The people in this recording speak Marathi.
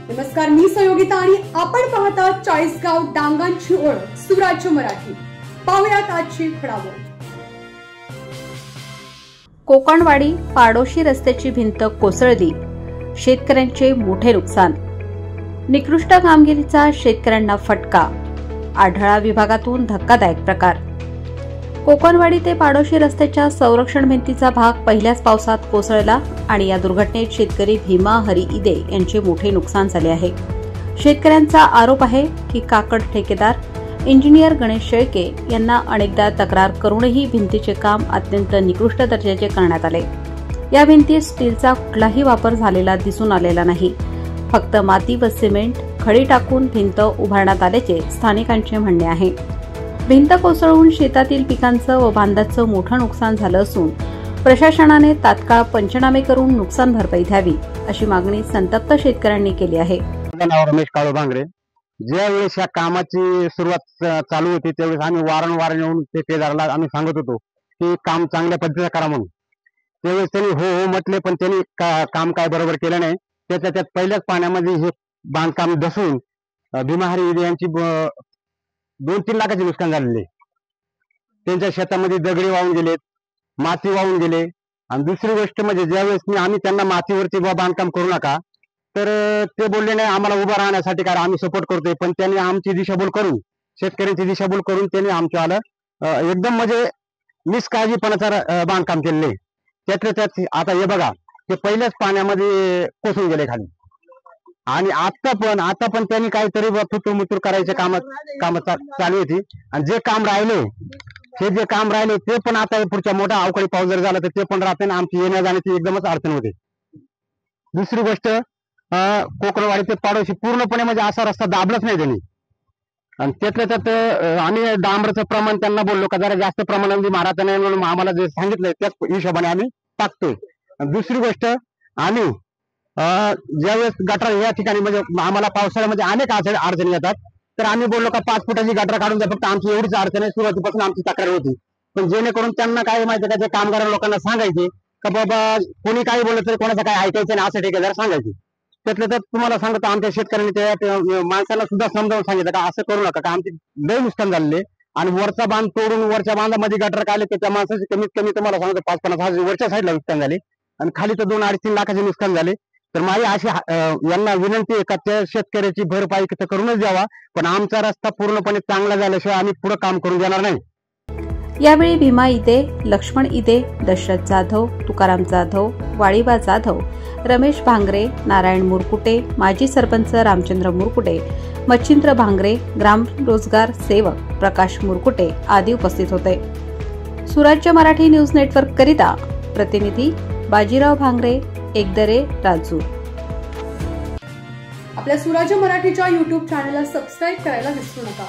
नमस्कार, मी संयोगिता आणि आपण पाहता चाळीसगाव डांगांची ओळख सुराज्य मराठी। पाहुयात आजची घडामोड। कोकणवाडी पाडोशी रस्त्याची भिंत कोसळली, शेतकऱ्यांचे मोठे नुकसान। निकृष्ट कामगिरीचा शेतकऱ्यांना फटका, आढळा विभागातून धक्कादायक प्रकार। कोकणवाडी ते पाडोशी रस्त्याच्या संरक्षण भिंतीचा भाग पहिल्याच पावसात कोसळला आणि या दुर्घटनेत शेतकरी भीमा हरी इदे यांचे मोठे नुकसान झाले आहे। शेतकऱ्यांचा आरोप आहे की काकड ठेकेदार इंजिनियर गणेश शेळके यांना अनेकदा तक्रार करूनही भिंतीचे काम अत्यंत निकृष्ट दर्जाचे करण्यात आले। या भिंतीत स्टीलचा कुठलाही वापर झालेला दिसून आलेला नाही, फक्त माती व सिमेंट खडी टाकून भिंत उभारण्यात आल्याचे स्थानिकांचे म्हणणे आहे। भिंत कोसळून शेतातील पिकांचं व बांधाचं मोठं नुकसान झालं असून प्रशासनाने तात्काळ पंचनामे करून नुकसान भरपाई द्यावी अशी मागणी संतप्त शेतकऱ्यांनी केली आहे। रमेश काळू भांगरे, ज्यावेळेस या कामाची सुरुवात चालू होती त्यावेळेस आम्ही वारंवार येऊन ठेकेदाराला आम्ही सांगत होतो की काम चांगल्या पद्धतीने करा म्हणून। त्यावेळेस त्यांनी हो हो म्हटले, पण त्यांनी काम काय बरोबर केलं नाही। त्यात पहिल्याच पाण्यामध्ये हे बांधकाम धसून भीमा हरी इदे यांची 2-3 लाखाचे नुकसान झालेले। त्यांच्या शेतामध्ये दगडी वाहून गेलेत, माती वाहून गेले। आणि दुसरी गोष्ट म्हणजे ज्यावेळेस आम्ही त्यांना मातीवरती बांधकाम करू नका तर ते बोलले नाही, आम्हाला उभं राहण्यासाठी कारण आम्ही सपोर्ट करतोय, पण त्यांनी आमची दिशाभूल करून शेतकऱ्यांची दिशाभूल करून त्यांनी आमच्याला एकदम म्हणजे निष्काळजीपणाचं बांधकाम केलेले। त्यात आता हे बघा, ते पहिल्याच पाण्यामध्ये कोसळून गेले खाली। आणि आता पण त्यांनी काहीतरी फुटूमुतूर करायचे काम चालू होती। आणि जे काम राहिले ते पण आता पुढच्या मोठा अवकाळी पाऊस जर झाला तर ते पण राहते ना, आमची येण्या जाण्याची एकदमच अडचण होते। दुसरी गोष्ट, कोकणवाडी ते पाडोशी पूर्णपणे म्हणजे असा रस्ता दाबलाच नाही त्यांनी। आणि त्यात आम्ही डांबरचं प्रमाण त्यांना बोललो का जरा जास्त प्रमाणामध्ये मारायचं नाही म्हणून आम्हाला जे सांगितलंय त्याच हिशोबाने आम्ही टाकतोय। दुसरी गोष्ट, आम्ही ज्यावेळेस गटार या ठिकाणी म्हणजे आम्हाला पावसाळ्यामध्ये अनेक अडचणी येतात, तर आम्ही बोललो का 5 फुटाची गटार काढून द्या, फक्त आमची एवढीच अडचण आहे। सुरुवातीपासून आमची तक्रार होती, पण जेणेकरून त्यांना काय माहिती का, ते कामगार लोकांना सांगायचे का बाबा कोणी काही बोललं तरी कोणाचं काय ऐकायचं नाही, असं ठेकेदार सांगायचे। त्यातलं तर तुम्हाला सांगतो, आमच्या शेतकऱ्यांनी त्या माणसाला सुद्धा समजावून सांगितलं का असं करू नका, का आमची लय नुकसान झालेले। आणि वरचा बांध तोडून वरच्या बांधामध्ये गटार काढले तर त्या माणसाची कमीत कमी तुम्हाला सांगतो 5-50 हजार वरच्या साईडला नुकसान झाले आणि खाली तर 2-2.5-3 लाखाचे नुकसान झाले। तर माझी अशी यांना विनंती आहे का त्या शेतकऱ्याची भरपाई तर करूनच द्यावा, पण आमचा रस्ता पूर्णपणे चांगला झाल्याशिवाय आम्ही पुढे काम करून देणार नाही। यावेळी भीमा इदे, लक्ष्मण इदे, दशरथ जाधव, तुकाराम जाधव, वाळीबा जाधव, रमेश भांगरे, नारायण मुरकुटे, माजी सरपंच रामचंद्र मुरकुटे, मच्छिंद्र भांगरे, ग्राम रोजगार सेवक प्रकाश मुरकुटे आदी उपस्थित होते। सुराज्य मराठी न्यूज नेटवर्क करिता प्रतिनिधी बाजीराव भांगरे, एकदरे, राजू। आपल्या सुराज्य मराठीच्या YouTube चॅनलला सबस्क्राइब करायला विसरू नका।